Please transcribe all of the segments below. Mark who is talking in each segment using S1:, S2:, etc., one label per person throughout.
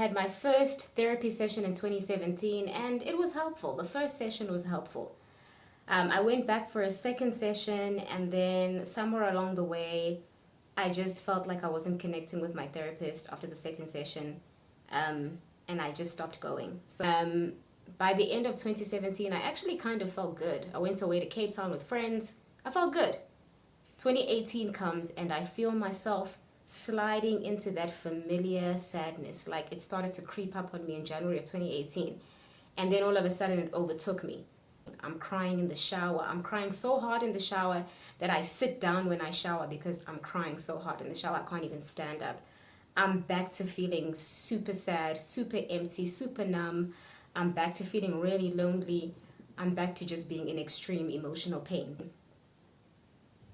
S1: had my first therapy session in 2017, and it was helpful. The first session was helpful. I went back for a second session, and then somewhere along the way, I just felt like I wasn't connecting with my therapist after the second session, and I just stopped going. So by the end of 2017, I actually kind of felt good. I went away to Cape Town with friends. I felt good. 2018 comes, and I feel myself sliding into that familiar sadness. Like it started to creep up on me in January of 2018, and then all of a sudden it overtook me. I'm crying in the shower. I'm crying so hard in the shower that I sit down when I shower because I'm crying so hard in the shower I can't even stand up. I'm back to feeling super sad, super empty, super numb. I'm back to feeling really lonely. I'm back to just being in extreme emotional pain.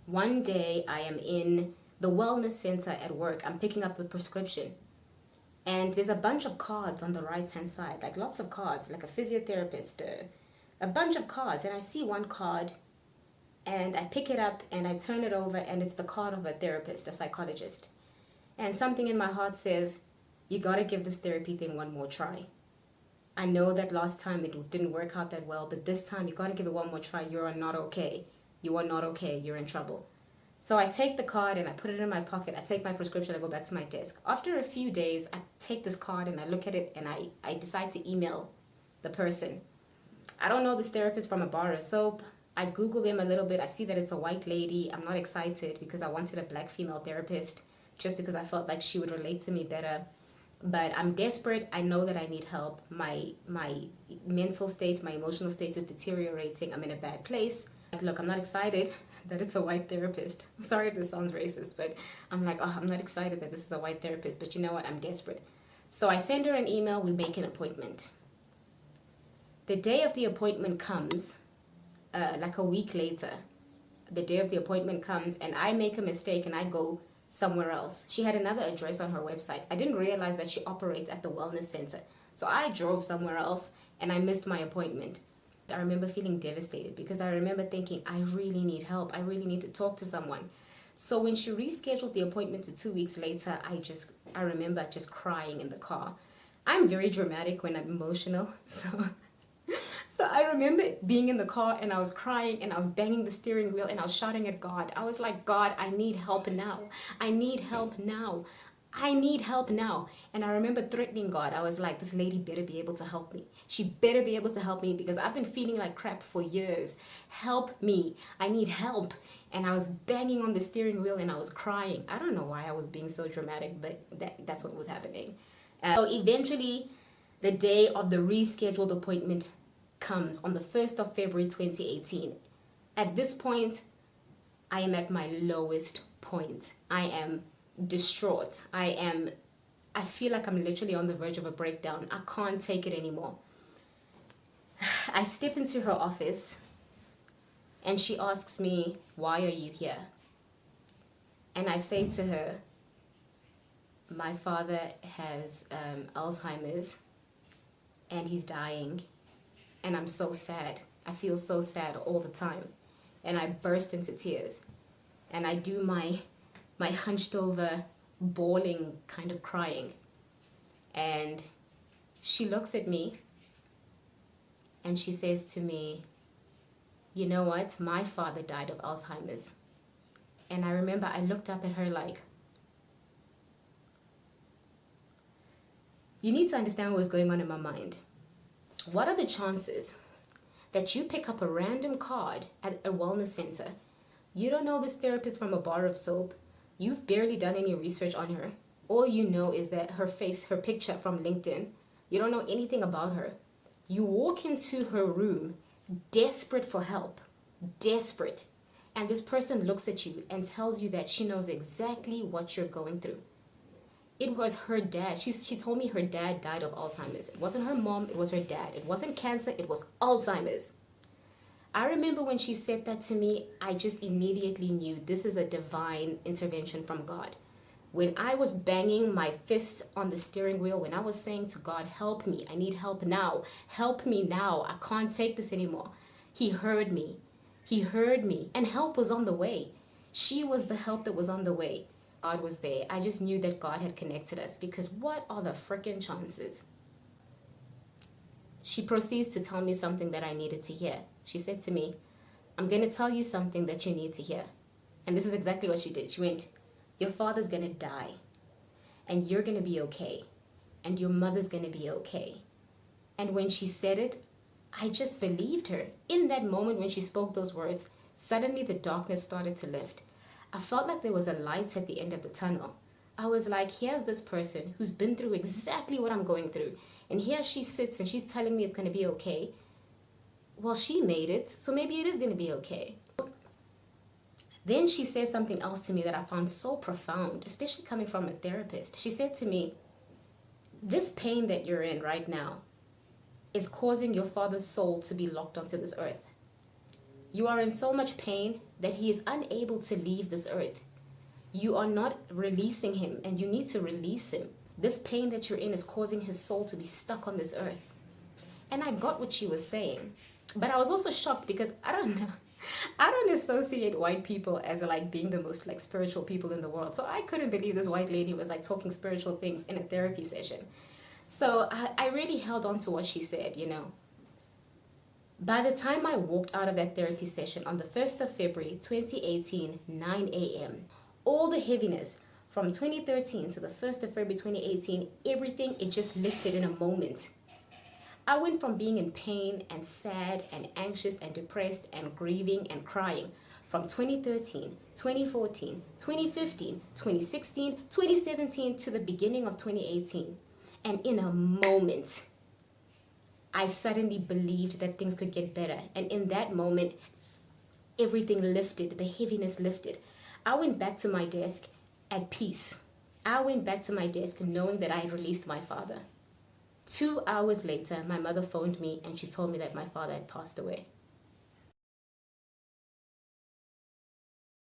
S1: One day I am in the wellness center at work. I'm picking up a prescription, and there's a bunch of cards on the right hand side, like lots of cards, like a physiotherapist, a bunch of cards. And I see one card, and I pick it up and I turn it over, and it's the card of a therapist, a psychologist. And something in my heart says, you gotta give this therapy thing one more try. I know that last time it didn't work out that well, but this time you gotta give it one more try. You are not okay. You are not okay. You're in trouble. So I take the card and I put it in my pocket. I take my prescription. I go back to my desk. After a few days, I take this card and I look at it, and I decide to email the person. I don't know this therapist from a bar of soap. I Google them a little bit. I see that it's a white lady. I'm not excited because I wanted a black female therapist just because I felt like she would relate to me better. But I'm desperate. I know that I need help. My mental state, my emotional state is deteriorating. I'm in a bad place. Look, I'm not excited that it's a white therapist. Sorry if this sounds racist, but I'm like, oh, I'm not excited that this is a white therapist. But you know what? I'm desperate. So I send her an email. We make an appointment. The day of the appointment comes, like a week later. The day of the appointment comes, and I make a mistake and I go somewhere else. She had another address on her website. I didn't realize that she operates at the wellness center. So I drove somewhere else and I missed my appointment. I remember feeling devastated because I remember thinking, I really need help. I really need to talk to someone. So when she rescheduled the appointment to 2 weeks later, I remember just crying in the car. I'm very dramatic when I'm emotional. So I remember being in the car and I was crying and I was banging the steering wheel and I was shouting at God. I was like, God, I need help now. I need help now. I need help now. And I remember threatening God. I was like, this lady better be able to help me. She better be able to help me because I've been feeling like crap for years. Help me. I need help. And I was banging on the steering wheel and I was crying. I don't know why I was being so dramatic, but that's what was happening. So eventually, the day of the rescheduled appointment comes on the 1st of February 2018. At this point, I am at my lowest point. I am distraught. I feel like I'm literally on the verge of a breakdown. I can't take it anymore. I step into her office and she asks me, why are you here? And I say to her, my father has Alzheimer's and he's dying. And I'm so sad. I feel so sad all the time. And I burst into tears. And I do my hunched over, bawling kind of crying. And she looks at me and she says to me, you know what? My father died of Alzheimer's. And I remember I looked up at her like, you need to understand what was going on in my mind. What are the chances that you pick up a random card at a wellness center? You don't know this therapist from a bar of soap. You've barely done any research on her. All you know is that her face, her picture from LinkedIn. You don't know anything about her. You walk into her room desperate for help. Desperate. And this person looks at you and tells you that she knows exactly what you're going through. It was her dad. She told me her dad died of Alzheimer's. It wasn't her mom, it was her dad. It wasn't cancer, it was Alzheimer's. I remember when she said that to me, I just immediately knew this is a divine intervention from God. When I was banging my fists on the steering wheel, when I was saying to God, help me, I need help now. Help me now, I can't take this anymore. He heard me. He heard me, and help was on the way. She was the help that was on the way. God was there. I just knew that God had connected us, because what are the freaking chances? She proceeds to tell me something that I needed to hear. She said to me, I'm going to tell you something that you need to hear. And this is exactly what she did. She went, your father's going to die, and you're going to be okay, and your mother's going to be okay. And when she said it, I just believed her. In that moment when she spoke those words, suddenly the darkness started to lift. I felt like there was a light at the end of the tunnel. I was like, here's this person who's been through exactly what I'm going through. And here she sits and she's telling me it's going to be okay. Well, she made it, so maybe it is going to be okay. Then she said something else to me that I found so profound, especially coming from a therapist. She said to me, this pain that you're in right now is causing your father's soul to be locked onto this earth. You are in so much pain that he is unable to leave this earth. You are not releasing him, and you need to release him. This pain that you're in is causing his soul to be stuck on this earth. And I got what she was saying. But I was also shocked because I don't know. I don't associate white people as like being the most like spiritual people in the world. So I couldn't believe this white lady was like talking spiritual things in a therapy session. So I really held on to what she said, you know. By the time I walked out of that therapy session on the 1st of February, 2018, 9 a.m., all the heaviness from 2013 to the 1st of February, 2018, everything, it just lifted in a moment. I went from being in pain and sad and anxious and depressed and grieving and crying from 2013, 2014, 2015, 2016, 2017 to the beginning of 2018. And in a moment, I suddenly believed that things could get better. And in that moment, everything lifted, the heaviness lifted. I went back to my desk at peace. I went back to my desk knowing that I had released my father. 2 hours later, my mother phoned me and she told me that my father had passed away.